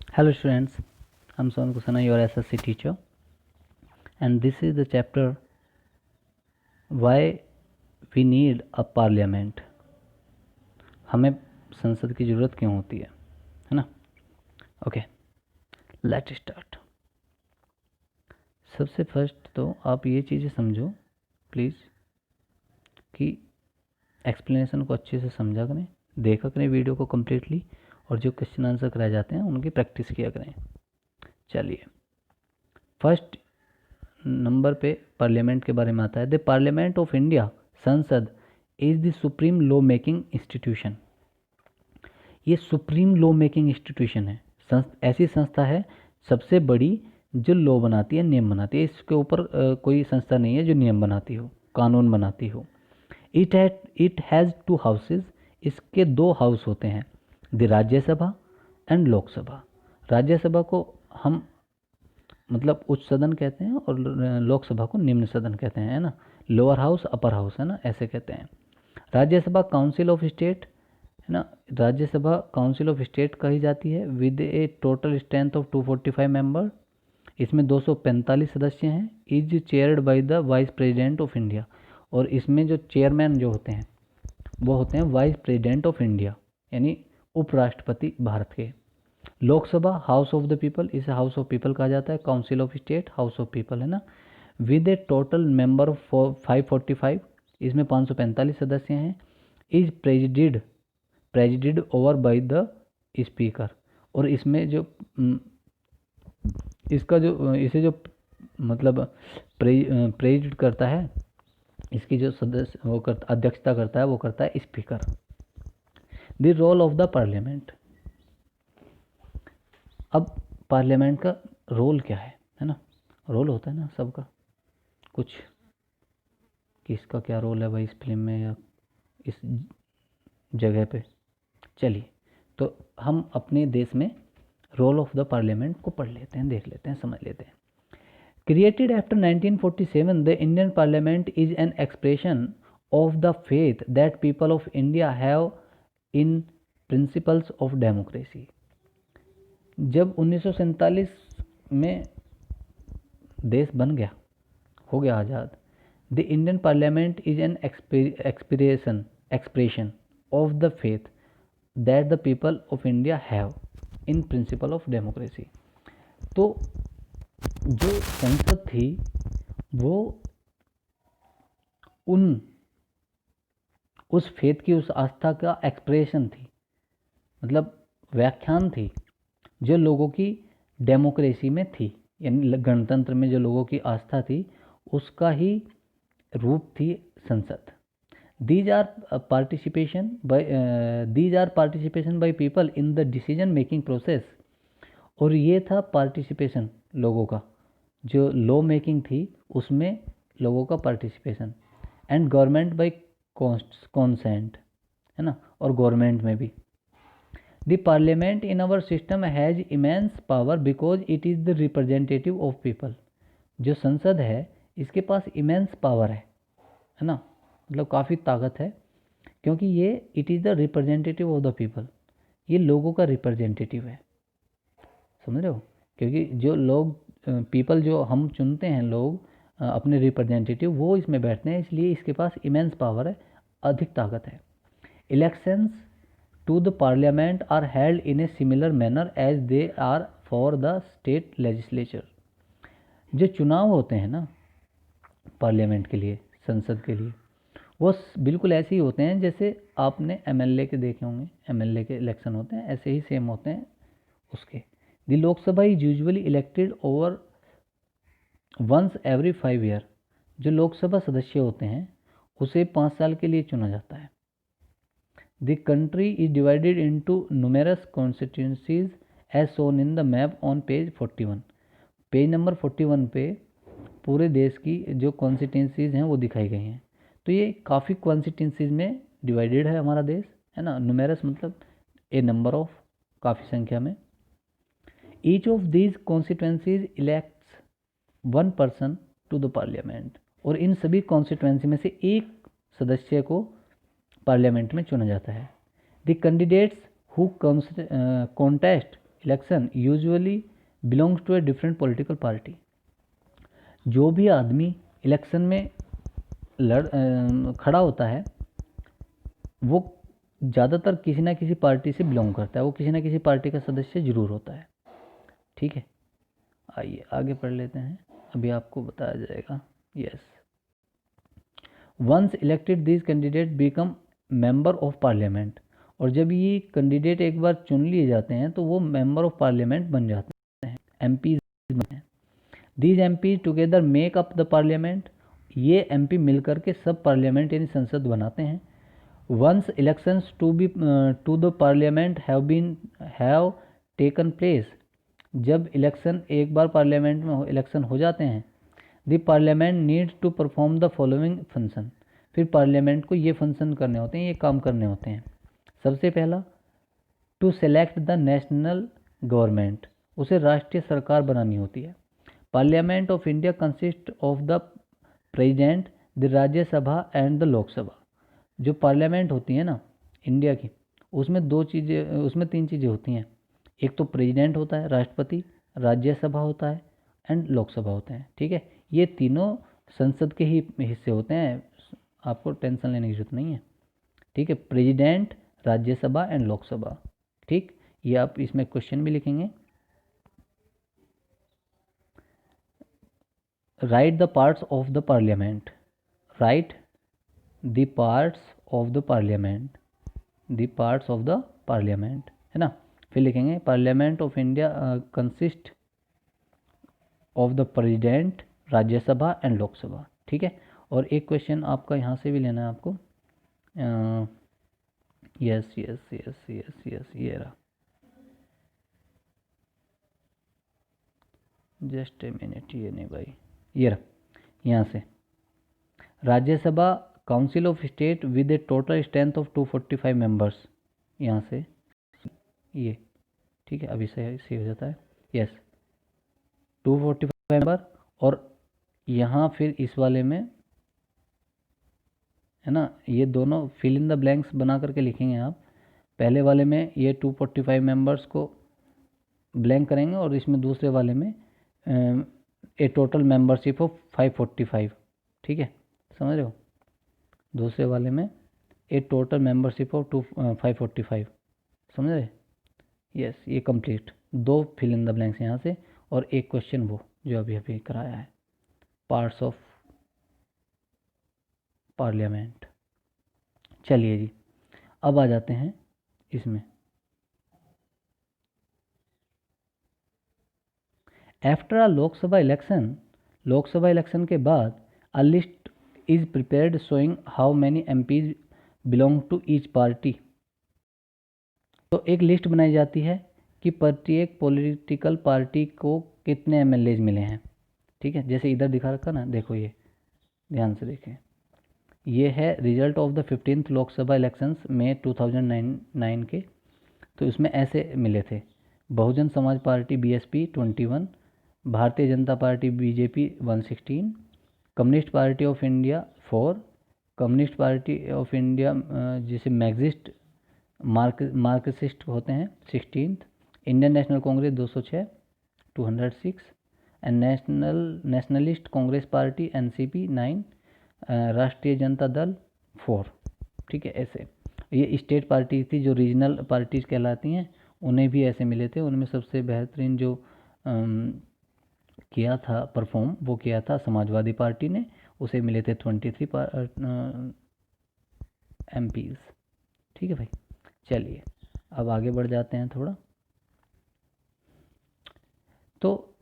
Hello students, I'm Sohan Kusana, your SSC teacher, and this is the chapter Why we need a parliament. हमें संसद की ज़रूरत क्यों होती है ना? Okay, let start. सबसे फर्स्ट तो आप ये चीज़ें समझो प्लीज़ कि एक्सप्लेनेशन को अच्छे से समझा करें, देखा करें वीडियो को कम्प्लीटली, और जो क्वेश्चन आंसर कराए जाते हैं उनकी प्रैक्टिस किया करें. चलिए, फर्स्ट नंबर पे पार्लियामेंट के बारे में आता है. द पार्लियामेंट ऑफ इंडिया, संसद, is the supreme law making institution. ये सुप्रीम लॉ मेकिंग इंस्टीट्यूशन है, ऐसी संस्था है सबसे बड़ी जो लॉ बनाती है, नियम बनाती है. इसके ऊपर कोई संस्था नहीं है जो नियम बनाती हो, कानून बनाती हो. It has 2 houses. इसके 2 हाउस होते हैं, द राज्यसभा एंड लोकसभा. राज्यसभा को हम मतलब उच्च सदन कहते हैं और लोकसभा को निम्न सदन कहते हैं, है ना. लोअर हाउस अपर हाउस, है ना, ऐसे कहते हैं. राज्यसभा काउंसिल ऑफ स्टेट, है ना. राज्यसभा काउंसिल ऑफ स्टेट कही जाती है with a total strength of 245 member. इसमें 245 सदस्य हैं. Is chaired by the vice president of India. और इसमें जो चेयरमैन जो होते हैं वो होते हैं वाइस प्रेसिडेंट ऑफ इंडिया, यानी उपराष्ट्रपति भारत के. Lok Sabha house of the people, इसे हाउस ऑफ पीपल कहा जाता है. Council of state house of people, है ना. With a total member of 545, इसमें 545 सदस्य हैं. Is presided over by the speaker. और इसमें जो इसका जो इसे जो मतलब प्रेजिड करता है, इसकी जो सदस्य वो अध्यक्षता करता है वो करता है speaker. The role of the parliament. अब पार्लियामेंट का रोल क्या है ना. रोल होता है ना सबका कुछ, किसका क्या रोल है भाई इस फिल्म में या इस जगह पे. चलिए, तो हम अपने देश में रोल ऑफ द पार्लियामेंट को पढ़ लेते हैं, देख लेते हैं, समझ लेते हैं. Created after 1947, the Indian parliament is an expression of the faith that people of India have in principles of democracy. जब 1947 में देश बन गया, हो गया आज़ाद, the Indian parliament is an expression of the faith that the people of India have in principle of democracy. तो जो संसद थी वो उस फेथ की, उस आस्था का एक्सप्रेशन थी, मतलब व्याख्यान थी जो लोगों की डेमोक्रेसी में थी, यानी गणतंत्र में जो लोगों की आस्था थी उसका ही रूप थी संसद. These are participation by people in the decision making process. और ये था पार्टिसिपेशन लोगों का, जो लॉ मेकिंग थी उसमें लोगों का participation. And government by consent, है ना, और गवर्नमेंट में भी. The parliament in our system has immense power because it is the representative of people. जो संसद है इसके पास immense power है ना, मतलब काफ़ी ताकत है, क्योंकि ये it is the representative of the people, ये लोगों का रिप्रेजेंटेटिव है. समझ रहे हो, क्योंकि जो लोग पीपल जो हम चुनते हैं लोग अपने रिप्रेजेंटेटिव, वो इसमें बैठते हैं, इसलिए इसके पास इमेंस पावर है, अधिक ताकत है. Elections to the parliament are held in a similar manner as they are for the state legislature. जो चुनाव होते हैं ना पार्लियामेंट के लिए, संसद के लिए, वो बिल्कुल ऐसे ही होते हैं जैसे आपने एमएलए के देखे होंगे, एमएलए के इलेक्शन होते हैं ऐसे ही सेम होते हैं उसके. The Lok Sabha is usually elected over once every 5 year. जो लोकसभा सदस्य होते हैं उसे 5 साल के लिए चुना जाता है. The country is divided into numerous constituencies as shown in the map on page 41. Page number 41 पे पूरे देश की जो कॉन्स्टिट्यूंसीज हैं वो दिखाई गई हैं. तो ये काफ़ी कॉन्स्टिट्यूंसीज में डिवाइडेड है हमारा देश, है ना. नुमेरस मतलब ए नंबर ऑफ, काफ़ी संख्या में. Each of these constituencies elects 1 person to the parliament. और इन सभी कॉन्स्टिट्यूंसी में से एक सदस्य को पार्लियामेंट में चुना जाता है. The candidates who contest election usually belongs to a different political party. जो भी आदमी इलेक्शन में खड़ा होता है वो ज़्यादातर किसी ना किसी पार्टी से बिलोंग करता है, वो किसी ना किसी पार्टी का सदस्य जरूर होता है। ठीक है, आइए आगे पढ़ लेते हैं, अभी आपको बताया जाएगा। Yes, once elected this candidate become member of parliament, और जब ये कैंडिडेट एक बार चुन लिए जाते हैं तो वो मेंबर ऑफ पार्लियामेंट बन जाते हैं, एमपी बनते हैं। These MP together make up the parliament, ये एमपी मिलकर के सब पार्लियामेंट यानी संसद बनाते हैं। Once elections to the parliament have taken place, जब इलेक्शन एक बार पार्लियामेंट में इलेक्शन हो जाते हैं, the parliament needs to perform the following function, फिर पार्लियामेंट को ये फंक्शन करने होते हैं, ये काम करने होते हैं। सबसे पहला, to select the national government, उसे राष्ट्रीय सरकार बनानी होती है। Parliament of India consist of the president, the Rajya Sabha and the Lok Sabha. जो पार्लियामेंट होती है ना इंडिया की, उसमें तीन चीज़ें होती हैं। एक तो प्रेसिडेंट होता है, राष्ट्रपति, राज्यसभा होता है एंड लोकसभा होते हैं। ठीक है, ये तीनों संसद के ही हिस्से होते हैं, आपको टेंशन लेने की जरूरत नहीं है। ठीक है, प्रेसिडेंट, राज्यसभा एंड लोकसभा। ठीक, ये आप इसमें क्वेश्चन भी लिखेंगे। Right the parts of the parliament, right the parts of the parliament, the parts of the parliament, है ना। फिर लिखेंगे parliament of India consist of the president, Rajya Sabha and Lok Sabha. ठीक है, और एक क्वेश्चन आपका यहाँ से भी लेना है आपको। Yes yes yes yes yes, ये रहा, जस्ट ए मिनट, ये नहीं भाई, ये रहा, यहाँ से Rajya Sabha council of state with a total strength of 245 members, यहाँ से ये। ठीक है, अभी सही हो जाता है। यस, 245 मेंबर, और यहाँ फिर इस वाले में है ना, ये दोनों फिल इन द ब्लैंक्स बना करके लिखेंगे आप। पहले वाले में ये 245 मेंबर्स को ब्लैंक करेंगे, और इसमें दूसरे वाले में ए टोटल मेंबरशिप ऑफ 545। ठीक है, समझ रहे हो, दूसरे वाले में ए टोटल मेंबरशिप ऑफ 545, समझ रहे। यस, ये कंप्लीट, दो फिल इन द ब्लैंक्स यहाँ से, और एक क्वेश्चन वो जो अभी अभी कराया है, पार्ट्स ऑफ पार्लियामेंट। चलिए जी, अब आ जाते हैं इसमें। आफ्टर अ लोकसभा इलेक्शन के बाद a list is prepared showing how many MPs belong to each party. तो एक लिस्ट बनाई जाती है कि प्रत्येक पॉलिटिकल पार्टी को कितने एमएलएज मिले हैं। ठीक है, जैसे इधर दिखा रखा ना, देखो ये ध्यान से देखें, ये है result of the 15th Lok Sabha elections में 2009 के। तो इसमें ऐसे मिले थे, Bahujan Samaj party BSP 21, Bharatiya Janata party BJP 116, communist party of India 4, communist party of India जिसे मार्क्सिस्ट होते हैं 16th, Indian national Congress 206 206, and nationalist Congress party NCP 9, राष्ट्रीय जनता दल 4। ठीक है, ऐसे ये स्टेट पार्टी थी, जो रीजनल पार्टीज कहलाती हैं उन्हें भी ऐसे मिले थे। उनमें सबसे बेहतरीन जो किया था परफॉर्म, वो किया था समाजवादी पार्टी ने, उसे मिले थे 23 एमपीज। ठीक है भाई, चलिए अब आगे बढ़ जाते हैं थोड़ा। तो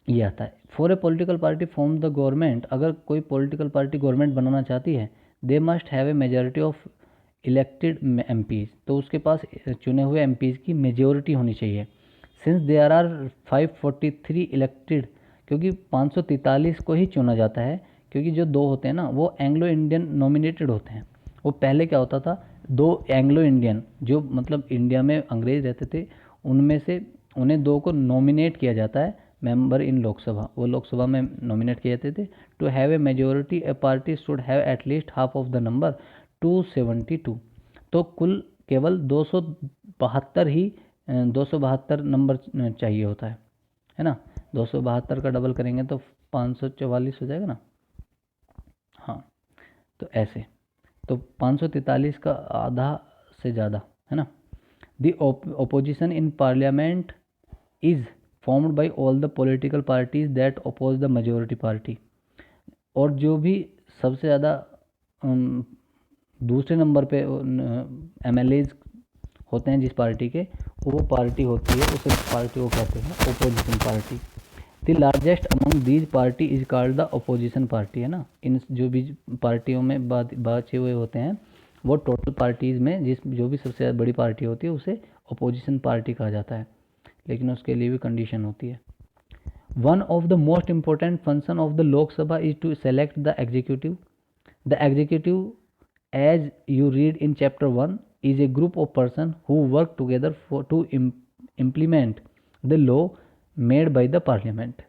ये आता है, for a political party form the government, अगर कोई पॉलिटिकल पार्टी गवर्नमेंट बनाना चाहती है, they must have a majority of elected MPs, तो उसके पास चुने हुए एमपीज की मेजॉरिटी होनी चाहिए। सिंस देयर आर 543 इलेक्टेड, क्योंकि 543 को ही चुना जाता है, क्योंकि जो दो होते हैं ना वो एंग्लो इंडियन नॉमिनेटेड होते हैं। वो पहले क्या होता था, दो एंग्लो इंडियन जो मतलब इंडिया में अंग्रेज रहते थे, उनमें से उन्हें दो को नॉमिनेट किया जाता है मेंबर इन लोकसभा, वो लोकसभा में नॉमिनेट किए जाते थे। To have a majority a party should have at least half of the number 272, तो कुल केवल 272 ही 272 नंबर चाहिए होता है ना। 272 का डबल करेंगे तो 544 हो जाएगा ना। हाँ, तो ऐसे तो 543 का आधा से ज़्यादा है ना। The opposition in parliament is formed by all the political parties that oppose the majority party। और जो भी सबसे ज़्यादा दूसरे नंबर पे MLAs होते हैं जिस पार्टी के, वो पार्टी होती है, उस पार्टी को कहते हैं opposition party. The largest among these party is called the opposition party, है ना। इन जो भी पार्टियों में बाचे हुए होते हैं, वो टोटल पार्टीज़ में जो भी सबसे बड़ी पार्टी होती है उसे ओपोजिशन पार्टी कहा जाता है, लेकिन उसके लिए भी कंडीशन होती है। One of the most important function of the Lok Sabha is to select the executive. The executive, as you read in chapter 1, is a group of person who work together to implement the law made by the parliament।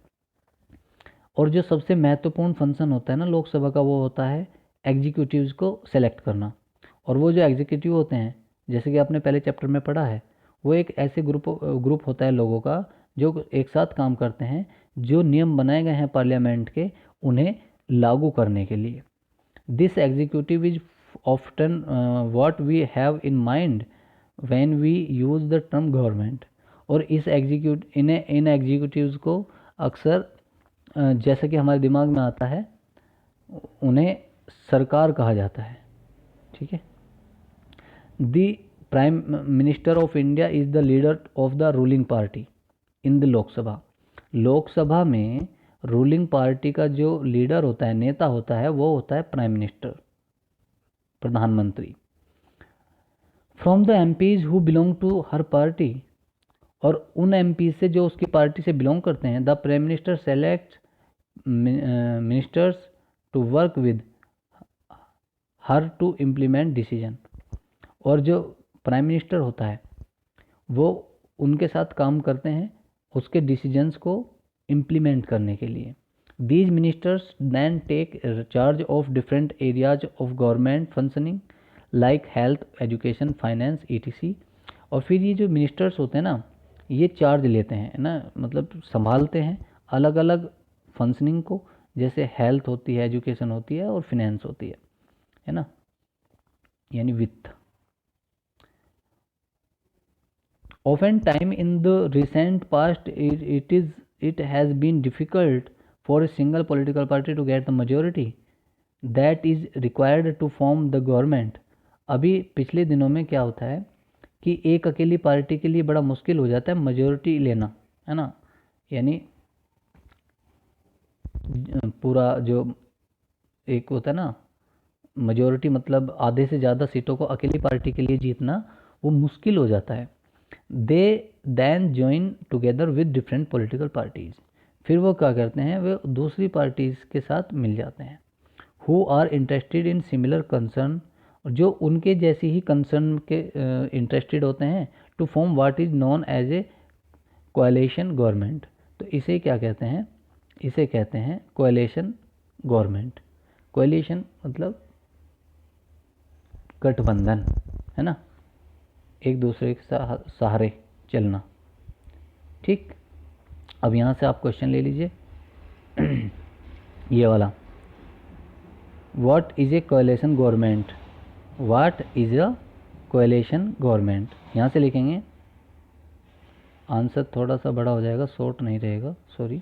और जो सबसे महत्वपूर्ण function होता है ना लोकसभा का, वो होता है एग्जीक्यूटिव्स को सेलेक्ट करना। और वो जो एग्जीक्यूटिव होते हैं, जैसे कि आपने पहले चैप्टर में पढ़ा है, वो एक ऐसे ग्रुप होता है लोगों का जो एक साथ काम करते हैं, जो नियम बनाए गए हैं पार्लियामेंट के उन्हें लागू करने के लिए। This executive is often what we have in mind when we use the term government। और इन एग्जीक्यूटिव्स को अक्सर जैसा कि हमारे दिमाग में आता है, उन्हें सरकार कहा जाता है, ठीक है। The prime minister of India is the leader of the ruling party in the Lok Sabha. Lok Sabha में रूलिंग पार्टी का जो लीडर होता है, नेता होता है, वो होता है प्राइम मिनिस्टर, प्रधानमंत्री। From the MPs who belong to her party, और उन MPs से जो उसकी पार्टी से बिलोंग करते हैं, the prime minister select ministers to work with her to implement decision. और जो प्राइम मिनिस्टर होता है वो उनके साथ काम करते हैं उसके डिसीजंस को इम्प्लीमेंट करने के लिए। These ministers then take charge of different areas of government functioning like health, education, finance, etc। और फिर ये जो मिनिस्टर्स होते हैं ना, ये चार्ज लेते हैं ना, मतलब संभालते हैं अलग अलग फंक्शनिंग को, जैसे हेल्थ होती है, एजुकेशन होती है और फिनेंस होती है ना, यानी वित्त। Often time in the recent past it has been difficult for a single political party to get the majority that is required to form the government। अभी पिछले दिनों में क्या होता है कि एक अकेली पार्टी के लिए बड़ा मुश्किल हो जाता है मेजॉरिटी लेना, है ना। यानी पूरा जो एक होता है ना मेजॉरिटी, मतलब आधे से ज़्यादा सीटों को अकेली पार्टी के लिए जीतना वो मुश्किल हो जाता है। They then join together with different political parties. फिर वो क्या करते हैं, वे दूसरी पार्टीज़ के साथ मिल जाते हैं। Who are interested in similar concern, जो उनके जैसी ही कंसर्न के इंटरेस्टेड होते हैं, to form what is known as a coalition government. तो इसे क्या कहते हैं, इसे कहते हैं कोएलिशन गवर्नमेंट। कोएलिशन मतलब गठबंधन, है ना, एक दूसरे के सहारे चलना, ठीक। अब यहाँ से आप क्वेश्चन ले लीजिए ये वाला, what is a coalition government, what is a coalition government. यहाँ से लिखेंगे, आंसर थोड़ा सा बड़ा हो जाएगा, शॉर्ट नहीं रहेगा, सॉरी,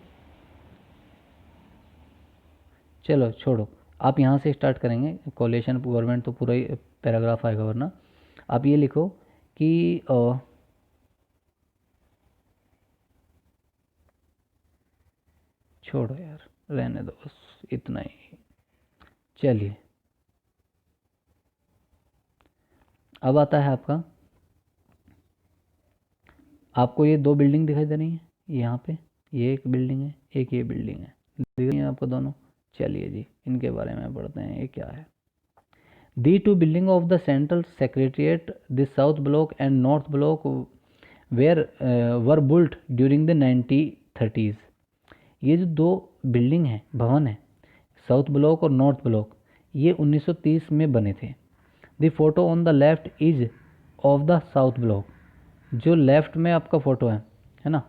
चलो छोड़ो, आप यहाँ से स्टार्ट करेंगे। कोएलिशन गवर्नमेंट तो पूरा ही पैराग्राफ आएगा, वरना आप ये लिखो कि छोड़ो यार, रहने दो, बस इतना ही। चलिए, अब आता है आपको ये दो बिल्डिंग दिखाई दे रही है, यहाँ पे ये एक बिल्डिंग है, एक ये बिल्डिंग है, दिख रही है आपको दोनों। चलिए जी, इनके बारे में पढ़ते हैं, ये क्या है। The two building of the central secretariat, the south block and north block were built during the 1930s। ये जो दो बिल्डिंग है, भवन है, साउथ ब्लॉक और नॉर्थ ब्लॉक, ये 1930 में बने थे। The photo on the left is of the south block. जो लेफ्ट में आपका फ़ोटो है ना,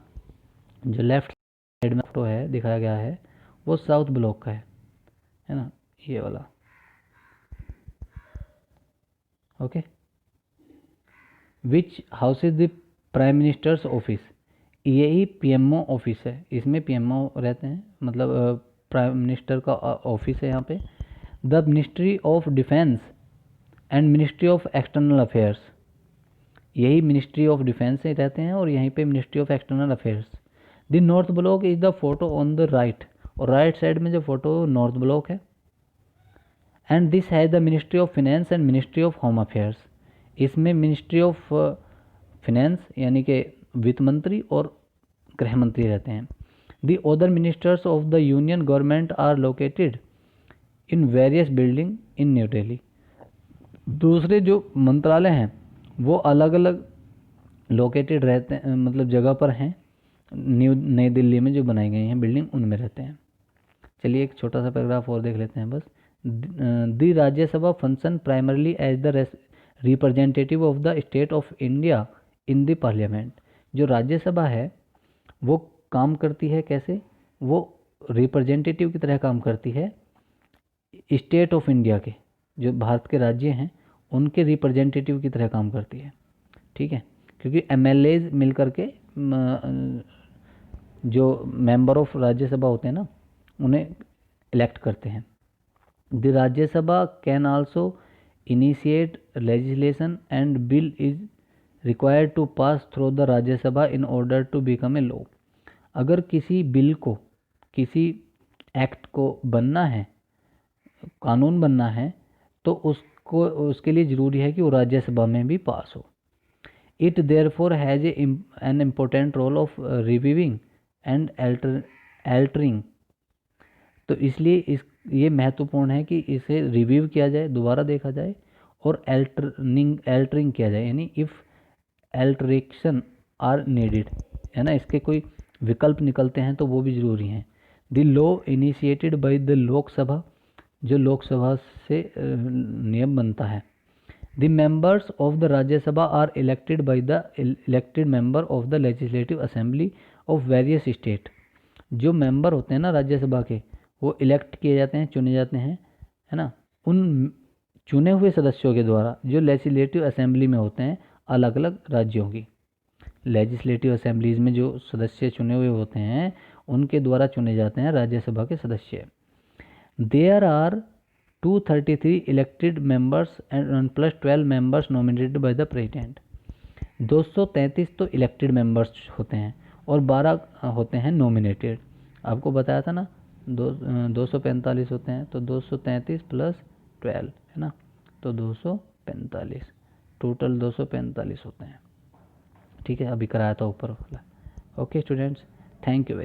जो लेफ्ट साइड में फ़ोटो है दिखाया गया है वो साउथ ब्लॉक का है ना, ये वाला। Okay, which house is the prime minister's office, यही पीएमओ ऑफिस है, इसमें पीएमओ रहते हैं, मतलब प्राइम मिनिस्टर का ऑफिस है यहाँ पे। The ministry of defence and ministry of external affairs, यही मिनिस्ट्री ऑफ डिफेंस से रहते हैं और यहीं पे ministry of external affairs. The north block is the photo on the right, और राइट साइड में जो फोटो नॉर्थ ब्लॉक है। And this has the ministry of finance and ministry of home affairs, इसमें मिनिस्ट्री ऑफ फिनेंस यानी कि वित्त मंत्री और गृह मंत्री रहते हैं। The other ministers of the union government are located in various building in New Delhi, दूसरे जो मंत्रालय हैं वो अलग अलग लोकेटेड रहते हैं, मतलब जगह पर हैं, नई दिल्ली में जो बनाई गई हैं बिल्डिंग उनमें रहते हैं। चलिए एक छोटा सा पैराग्राफ और देख लेते हैं बस। The Rajya Sabha function primarily as the representative of the state of India in the parliament, जो राज्यसभा है वो काम करती है कैसे, वो रिप्रेजेंटेटिव की तरह काम करती है स्टेट ऑफ इंडिया के, जो भारत के राज्य हैं उनके रिप्रेजेंटेटिव की तरह काम करती है। ठीक है, क्योंकि एमएलएज मिल करके जो मेंबर ऑफ राज्यसभा होते हैं ना उन्हें इलेक्ट करते हैं। The Rajya Sabha can also initiate legislation and bill is required to pass through the Rajya Sabha in order to become a law, अगर किसी बिल को, किसी एक्ट को बनना है, कानून बनना है, तो उसको उसके लिए ज़रूरी है कि वो राज्यसभा में भी पास हो। It therefore has an important role of reviewing and altering, तो इसलिए ये महत्वपूर्ण है कि इसे रिव्यू किया जाए, दोबारा देखा जाए, और एल्टरिंग किया जाए, यानी इफ़ एल्टरेक्शन आर नीडेड, है ना, इसके कोई विकल्प निकलते हैं तो वो भी ज़रूरी हैं। The law initiated by the Lok Sabha, जो लोकसभा से नियम बनता है। The members of the Rajya Sabha are elected by the elected member of the legislative assembly of various state, जो मेंबर होते हैं ना राज्यसभा के वो इलेक्ट किए जाते हैं, चुने जाते हैं, है ना, उन चुने हुए सदस्यों के द्वारा जो लेजिस्लेटिव असेंबली में होते हैं अलग अलग राज्यों की। लेजिस्लेटिव असेंबलीज में जो सदस्य चुने हुए होते हैं उनके द्वारा चुने जाते हैं राज्यसभा के सदस्य। There are 233 elected members and plus 12 members nominated by the president, 233 तो इलेक्टेड मेंबर्स होते हैं और 12 होते हैं नॉमिनेटेड। आपको बताया था ना 245 होते हैं, तो 233 प्लस 12 है ना, तो 245, टोटल 245 होते हैं। ठीक है, अभी कराया था ऊपर वाला। Okay students, thank you very